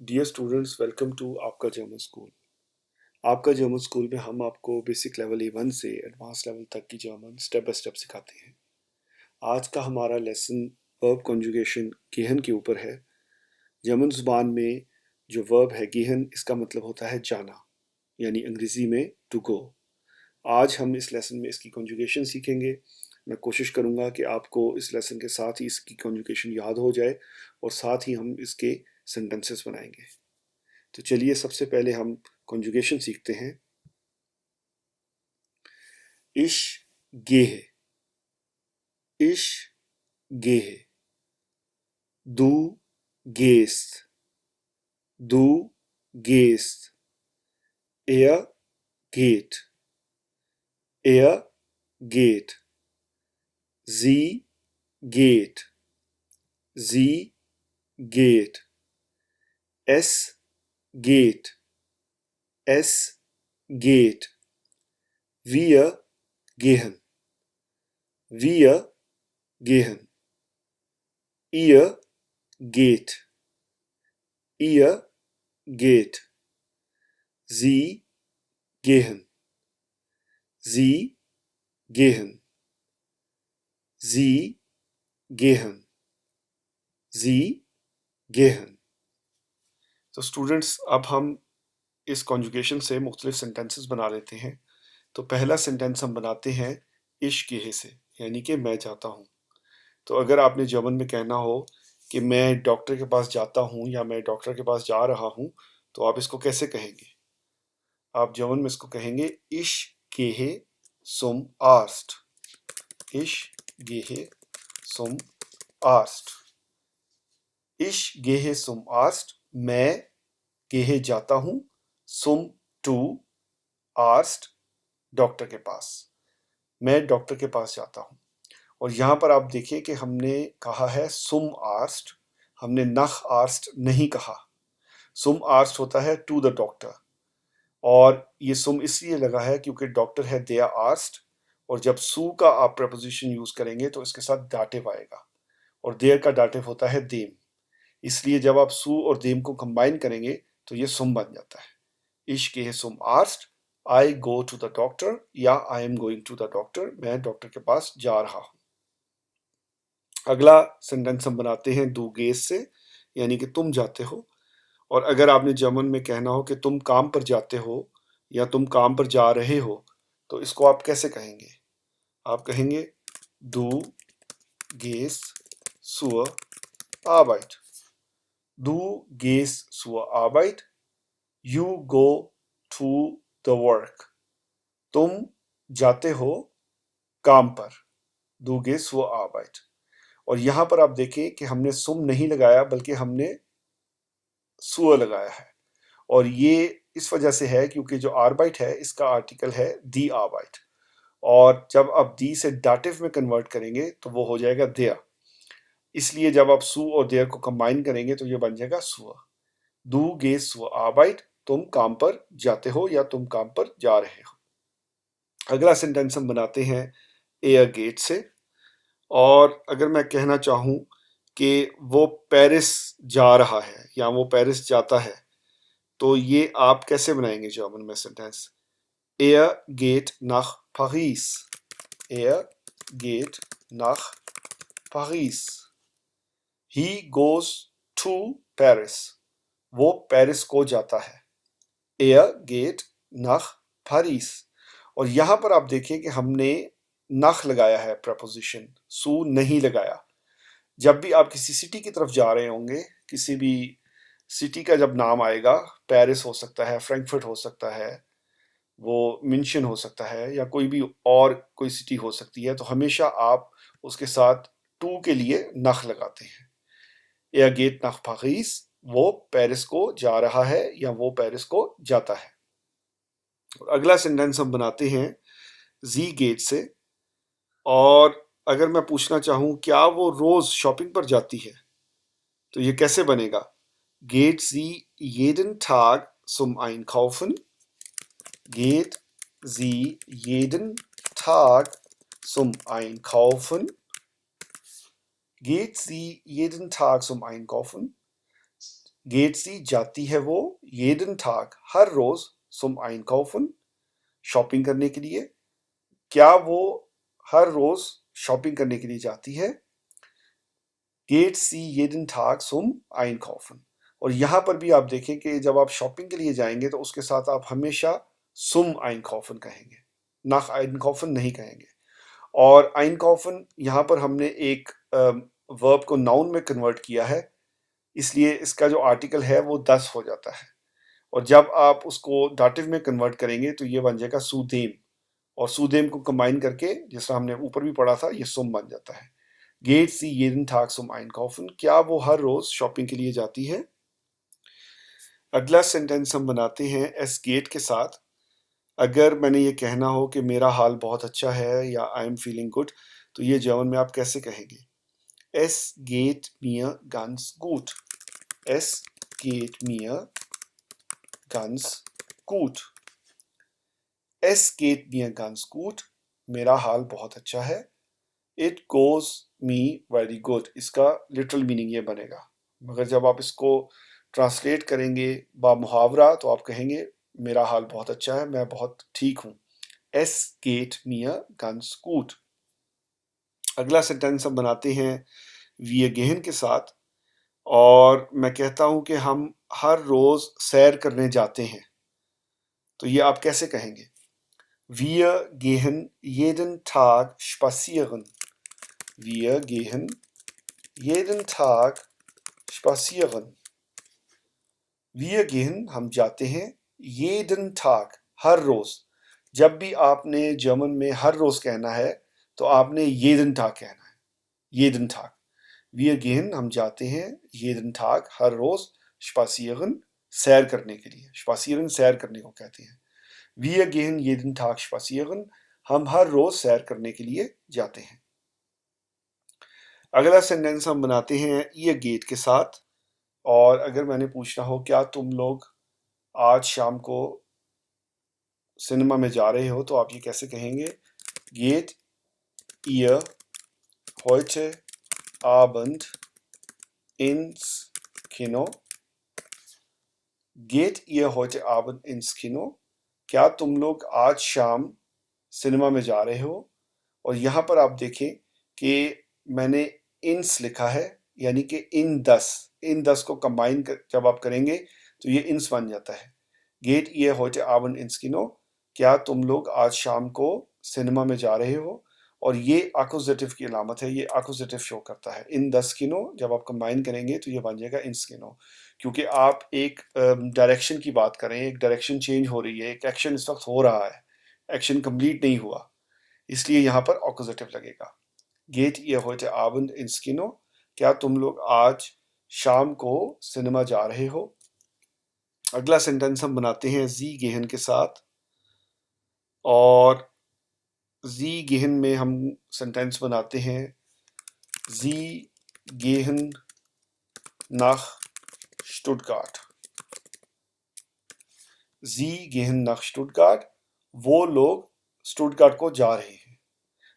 Dear students, welcome to आपका German school. आपका German school में हम आपको बेसिक लेवल A1 से एडवांस लेवल तक की जर्मन स्टेप बाय स्टेप सिखाते हैं। आज का हमारा लेसन वर्ब कॉन्जुगेशन गेहन के ऊपर है। जर्मन ज़ुबान में जो वर्ब है गेहन, इसका मतलब होता है जाना, यानी अंग्रेज़ी में टू गो। आज हम इस लेसन में इसकी कॉन्जुगेशन सीखेंगे। मैं कोशिश करूँगा कि आपको इस लेसन के साथ ही इसकी कॉन्जुगेशन याद हो जाए और साथ ही हम इसके सेंटेंसेस बनाएंगे। तो चलिए सबसे पहले हम कॉन्जुगेशन सीखते हैं। Ich gehe, ich gehe, du gehst, du gehst, er geht, er geht, sie geht, sie geht, es geht, es geht, wir gehen, wir gehen, ihr geht, ihr geht, sie gehen, sie gehen, sie gehen, sie gehen। तो students, अब हम इस conjugation से मुख्तलिफ sentences बना लेते हैं। तो पहला सेंटेंस हम बनाते हैं इश गेहे से, यानी कि मैं जाता हूँ। तो अगर आपने जर्मन में कहना हो कि मैं डॉक्टर के पास जाता हूँ या मैं डॉक्टर के पास जा रहा हूँ, तो आप इसको कैसे कहेंगे? आप जर्मन में इसको कहेंगे इश गेहे सुम आर्स्ट, इश गेहे सुम आर्स्ट, इश गेहे सुम आर्स्ट, मैं गेहे जाता हूँ, सुम टू, आर्स्ट डॉक्टर के पास, मैं डॉक्टर के पास जाता हूँ। और यहाँ पर आप देखिए कि हमने कहा है सुम आर्स्ट, हमने नख आर्स्ट नहीं कहा। सुम आर्स्ट होता है टू द डॉक्टर, और ये सुम इसलिए लगा है क्योंकि डॉक्टर है देयर आर्स्ट, और जब सू का आप प्रपोजिशन यूज करेंगे तो इसके साथ दाटिव आएगा, और देयर का दाटिव होता है देम। इसलिए जब आप सू और देम को कंबाइन करेंगे तो ये सुम बन जाता है। इश गेहे सुम आर्स्ट, I go to the doctor, या I am going to the doctor, मैं डॉक्टर के पास जा रहा हूं। अगला सेंटेंस हम बनाते हैं दू गेस से, यानी कि तुम जाते हो। और अगर आपने जर्मन में कहना हो कि तुम काम पर जाते हो या तुम काम पर जा रहे हो, तो इसको आप कैसे कहेंगे? आप कहेंगे दू guess zur Arbeit, du gehst zur Arbeit, you go to the work, तुम जाते हो काम पर, du gehst zur Arbeit। और यहाँ पर आप देखें कि हमने सुम नहीं लगाया बल्कि हमने सुअ लगाया है, और ये इस वजह से है क्योंकि जो आर्बाइट है इसका आर्टिकल है दी आर्बाइट, और जब आप दी से डाटिव में कन्वर्ट करेंगे तो वो हो जाएगा देयर। इसलिए जब आप सू और देयर को कंबाइन करेंगे तो ये बन जाएगा सुअ। दू गेस सुअ आर्बाइट, तुम काम पर जाते हो या तुम काम पर जा रहे हो। अगला सेंटेंस हम बनाते हैं एयर गेट से। और अगर मैं कहना चाहूँ कि वो पेरिस जा रहा है या वो पेरिस जाता है, तो ये आप कैसे बनाएंगे जर्मन में sentence? Er geht nach Paris, er geht nach Paris, he goes to Paris, वो पेरिस को जाता है। Er geht nach Paris। और यहाँ पर आप देखिए कि हमने नख लगाया है प्रपोजिशन, सू नहीं लगाया। जब भी आप किसी सिटी की तरफ जा रहे होंगे, किसी भी सिटी का जब नाम आएगा, पेरिस हो सकता है, फ्रैंकफर्ट हो सकता है, वो मिन्शन हो सकता है, या कोई भी और कोई सिटी हो सकती है, तो हमेशा आप उसके साथ टू के लिए नख लगाते हैं। Er geht nach Paris, वो पेरिस को जा रहा है या वो पेरिस को जाता है। और अगला सेंटेंस हम बनाते हैं जी गेट से। और अगर मैं पूछना चाहूँ क्या वो रोज शॉपिंग पर जाती है, तो ये कैसे बनेगा? Geht sie jeden Tag zum Einkaufen? Geht sie jeden Tag zum Einkaufen? Geht sie jeden Tag zum Einkaufen? गेट सी जाती है वो jeden Tag हर रोज zum Einkaufen शॉपिंग करने के लिए। क्या वो हर रोज शॉपिंग करने के लिए जाती है? Geht sie jeden Tag zum Einkaufen? और यहाँ पर भी आप देखें कि जब आप शॉपिंग के लिए जाएंगे तो उसके साथ आप हमेशा zum Einkaufen कहेंगे, nach Einkaufen नहीं कहेंगे। और Einkaufen यहाँ पर हमने एक वर्ब को नाउन में कन्वर्ट किया है, इसलिए इसका जो आर्टिकल है वो 10 हो जाता है। और जब आप उसको दाटिव में कन्वर्ट करेंगे तो ये बन जाएगा सुदेम, और सुदेम को कंबाइन करके जैसा हमने ऊपर भी पढ़ा था ये सुम बन जाता है। गेट सी jeden Tag zum Einkaufen? क्या वो हर रोज शॉपिंग के लिए जाती है? अगला सेंटेंस हम बनाते हैं एस गेट के साथ। अगर मैंने ये कहना हो कि मेरा हाल बहुत अच्छा है या आई एम फीलिंग गुड, तो ये जर्मन में आप कैसे कहेंगे? Es geht mir ganz gut. Es geht mir ganz gut. Es geht mir ganz gut. मेरा हाल बहुत अच्छा है। It goes me very good. इसका लिटरल मीनिंग ये बनेगा, मगर जब आप इसको ट्रांसलेट करेंगे बा मुहावरा तो आप कहेंगे मेरा हाल बहुत अच्छा है, मैं बहुत ठीक हूँ। Es geht mir ganz gut. अगला सेंटेंस हम बनाते हैं wir gehen के साथ, और मैं कहता हूँ कि हम हर रोज सैर करने जाते हैं, तो ये आप कैसे कहेंगे? Wir gehen jeden Tag spazieren. Wir gehen jeden Tag spazieren. Wir gehen हम जाते हैं, jeden Tag हर रोज। जब भी आपने जर्मन में हर रोज कहना है तो आपने jeden Tag कहना है, jeden Tag. Wir gehen हम जाते हैं, jeden Tag हर रोज, spazieren सैर करने के लिए, spazieren सैर करने को कहते हैं। Wir gehen jeden Tag spazieren हम हर रोज सैर करने के लिए जाते हैं। अगला सेंटेंस हम बनाते हैं ihr geht के साथ, और अगर मैंने पूछना हो क्या तुम लोग आज शाम को सिनेमा में जा रहे हो, तो आप ये कैसे कहेंगे? Geht ihr heute Abend ins Kino? Geht ihr heute Abend ins Kino? क्या तुम लोग आज शाम सिनेमा में जा रहे हो? और यहाँ पर आप देखें कि मैंने इंस लिखा है, यानी कि इन 10 को कंबाइन जब आप करेंगे तो ये इंस बन जाता है। Geht ihr heute Abend ins Kino? क्या तुम लोग आज शाम को सिनेमा में जा रहे हो? और ये एक्यूजेटिव की अलामत है, ये एक्यूजेटिव शो करता है। इन 10 किनो जब आप कंबाइन करेंगे तो ये बन जाएगा इंस किनो, क्योंकि आप एक डायरेक्शन की बात कर रहे हैं, एक डायरेक्शन चेंज हो रही है, एक एक्शन इस वक्त हो रहा है, एक्शन कंप्लीट नहीं हुआ, इसलिए यहाँ पर एक्यूजेटिव लगेगा। Geht ihr heute Abend ins Kino? क्या तुम लोग आज शाम को सिनेमा जा रहे हो? अगला सेंटेंस हम बनाते हैं Sie gehen के साथ, और Sie gehen में हम सेंटेंस बनाते हैं Sie gehen nach Stuttgart. Sie gehen nach Stuttgart. वो लोग स्टुटगार्ट को जा रहे हैं।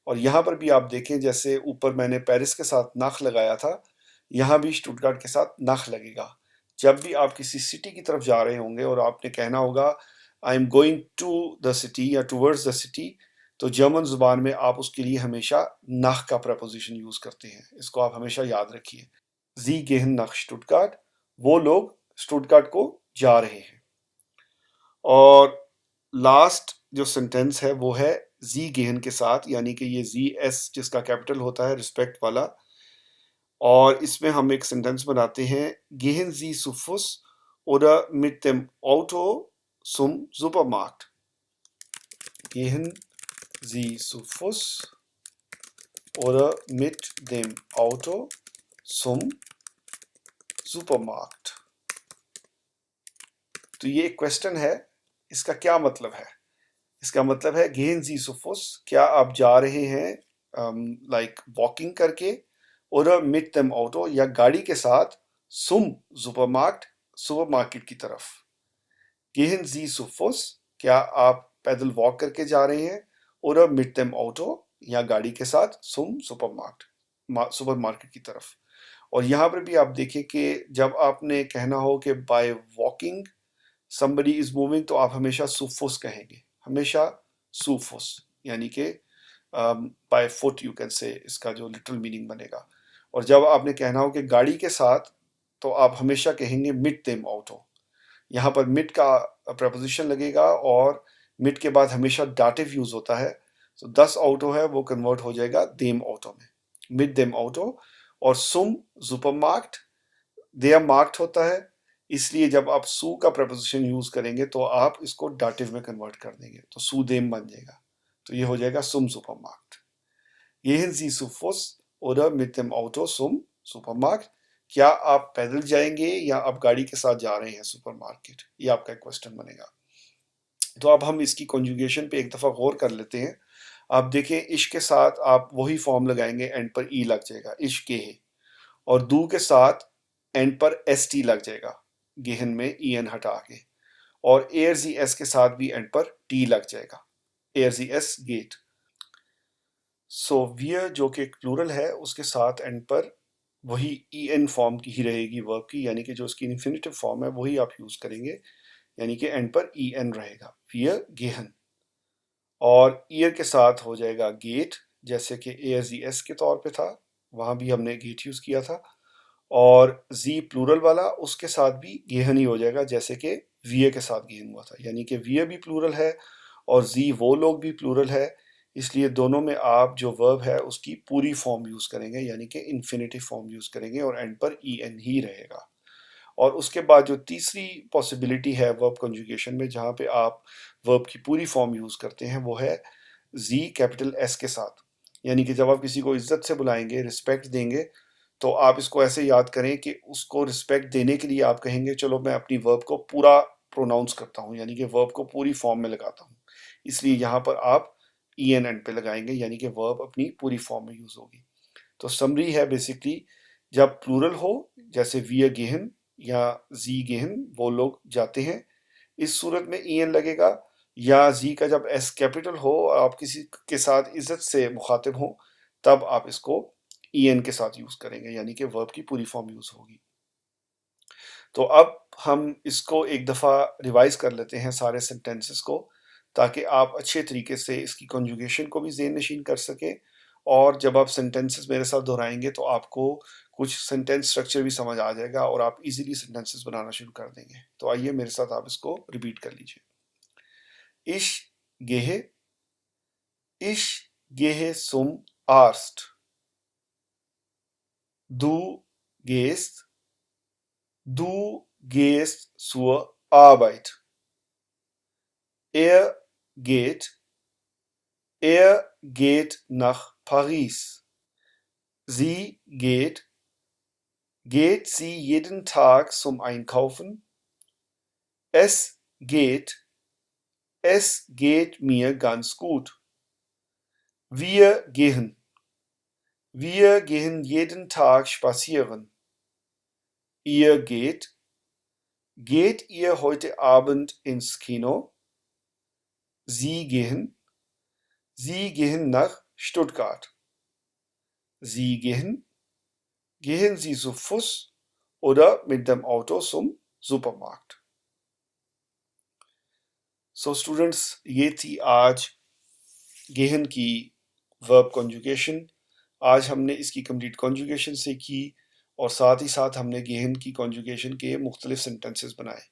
और यहाँ पर भी आप देखें, जैसे ऊपर मैंने पेरिस के साथ नख लगाया था, यहाँ भी स्टुटगार्ट के साथ नख लगेगा। जब भी आप किसी सिटी की तरफ जा रहे होंगे और आपने कहना होगा I am going to the city या टूवर्ड्स द सिटी, तो जर्मन जुबान में आप उसके लिए हमेशा nach का प्रपोजिशन यूज करते हैं। इसको आप हमेशा याद रखिए। Sie gehen nach Stuttgart. वो लोग स्टुटगार्ट को जा रहे हैं। और लास्ट जो सेंटेंस है वो है Sie gehen के साथ, यानी कि ये ZS जिसका कैपिटल होता है रिस्पेक्ट वाला, और इसमें हम एक सेंटेंस बनाते हैं Gehen Sie zu Fuß oder mit dem Auto zum Supermarkt. Gehen Sie zu Fuß oder mit dem Auto zum Supermarkt. तो ये एक क्वेश्चन है, इसका क्या मतलब है? इसका मतलब है Gehen Sie zu Fuß, क्या आप जा रहे हैं लाइक वॉकिंग करके, और mit dem Auto या गाड़ी के साथ zum Supermarkt सुपरमार्केट की तरफ। Gehen Sie zu Fuß, क्या आप पैदल वॉक करके जा रहे हैं, और mit dem Auto या गाड़ी के साथ zum Supermarkt सुपरमार्केट की तरफ। और यहाँ पर भी आप देखें कि जब आपने कहना हो कि by walking somebody is moving, तो आप हमेशा सुफुस कहेंगे, हमेशा सुफुस, यानी कि by foot you can say, इसका जो लिटरल मीनिंग बनेगा। और जब आपने कहना हो कि गाड़ी के साथ, तो आप हमेशा कहेंगे मिट देम ऑटो। यहाँ पर मिट का प्रपोजिशन लगेगा और मिट के बाद हमेशा डाटिव यूज होता है, तो 10 ऑटो है वो कन्वर्ट हो जाएगा देम ऑटो में, मिट देम ऑटो। और सुम सुपरमार्केट, देयर मार्क्ट होता है, इसलिए जब आप सू का प्रपोजिशन यूज करेंगे तो आप इसको डाटिव में कन्वर्ट कर देंगे, तो सू देम बन जाएगा, तो ये हो जाएगा सुम supermarket. Gehen Sie zu Fuß oder mit dem Auto zum Supermarkt? क्या आप पैदल जाएंगे या आप गाड़ी के साथ जा रहे हैं सुपरमार्केट, ये आपका क्वेश्चन बनेगा। तो अब हम इसकी कॉन्जुगेशन पे एक दफ़ा गौर कर लेते हैं। आप देखें, इश के साथ आप वही फॉर्म लगाएंगे, एंड पर ई लग जाएगा, इश के है। और दू के साथ एंड पर एस टी लग जाएगा, गेहन में ई एन हटा के। और एयर जी एस के साथ भी एंड पर टी लग जाएगा, एयर जी एस गेट। सो वियर जो कि एक प्लूरल है, उसके साथ एंड पर वही ई एन फॉर्म की ही रहेगी वर्ब की, यानी कि जो उसकी इन्फिनिटिव फॉर्म है वही आप यूज करेंगे, यानी कि एंड पर ई एन रहेगा, वियर गेहन। और ईयर के साथ हो जाएगा गेट, जैसे कि एयर जी एस के तौर पे था, वहां भी हमने गेट यूज किया था। और जी प्लूरल वाला, उसके साथ भी गेहन ही हो जाएगा, जैसे कि वियर के साथ गेहन हुआ था, यानी कि वियर भी प्लूरल है और जी वो लोग भी प्लूरल है, इसलिए दोनों में आप जो वर्ब है उसकी पूरी फॉर्म यूज करेंगे, यानी कि इन्फिनिटिव फॉर्म यूज करेंगे और एंड पर ई एन ही रहेगा। और उसके बाद जो तीसरी पॉसिबिलिटी है वर्ब कंजुगेशन में, जहाँ पे आप वर्ब की पूरी फॉर्म यूज करते हैं, वो है जी कैपिटल एस के साथ। यानी कि जब आप किसी को इज्जत से बुलाएंगे, रिस्पेक्ट देंगे, तो आप इसको ऐसे याद करें कि उसको रिस्पेक्ट देने के लिए आप कहेंगे चलो मैं अपनी वर्ब को पूरा प्रोनाउंस करता हूँ, यानी कि वर्ब को पूरी फॉर्म में लगाता हूँ, इसलिए यहाँ पर आप ई एन एंड पे लगाएंगे, यानी कि वर्ब अपनी पूरी फॉर्म में यूज होगी। तो समरी है बेसिकली, जब प्लूरल हो, जैसे वी गेहन या जी गेहन, वो लोग जाते हैं, इस सूरत में ई एन लगेगा। या जी का जब एस कैपिटल हो और आप किसी के साथ इज्जत से मुखातिब हो, तब आप इसको ई एन के साथ यूज करेंगे, यानी कि वर्ब की पूरी फॉर्म यूज होगी। तो अब हम इसको एक दफ़ा रिवाइज कर लेते हैं सारे सेंटेंसेस को, ताकि आप अच्छे तरीके से इसकी कॉन्जुगेशन को भी ज़हन नशीन कर सकें, और जब आप सेंटेंसेस मेरे साथ दोहराएंगे तो आपको कुछ सेंटेंस स्ट्रक्चर भी समझ आ जाएगा और आप इजीली सेंटेंसेस बनाना शुरू कर देंगे। तो आइए मेरे साथ आप इसको रिपीट कर लीजिए। gehe, ich gehe zum Arzt, du gehst, du gehst zur Arbeit, er geht, er geht nach Paris, sie geht sie jeden Tag zum Einkaufen, es geht mir ganz gut, wir gehen jeden Tag spazieren, ihr geht ihr heute Abend ins Kino, sie gehen nach Stuttgart, sie gehen Sie zu Fuß oder mit dem Auto zum Supermarkt। So students, ये थी आज गेहन की verb conjugation. आज हमने इसकी complete conjugation सीखी और साथ ही साथ हमने गेहन की कॉन्जुगेशन के मुख्तलिफ सेंटेंसेस बनाए।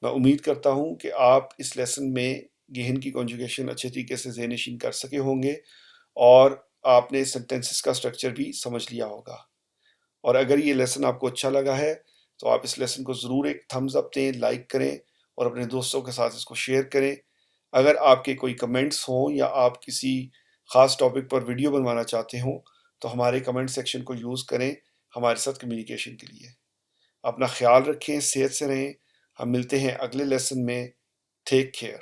मैं उम्मीद करता हूँ कि आप इस लेसन में गेहन की कॉन्जुगेशन अच्छे तरीके से ज़हन-नशीन कर सके होंगे और आपने सेंटेंसेस का स्ट्रक्चर भी समझ लिया होगा। और अगर ये लेसन आपको अच्छा लगा है तो आप इस लेसन को ज़रूर एक थम्स अप दें, लाइक करें और अपने दोस्तों के साथ इसको शेयर करें। अगर आपके कोई कमेंट्स हों या आप किसी ख़ास टॉपिक पर वीडियो बनवाना चाहते हों, तो हमारे कमेंट सेक्शन को यूज़ करें हमारे साथ कम्युनिकेशन के लिए। अपना ख्याल रखें, सेहत से रहें। हम मिलते हैं अगले लेसन में। Take care.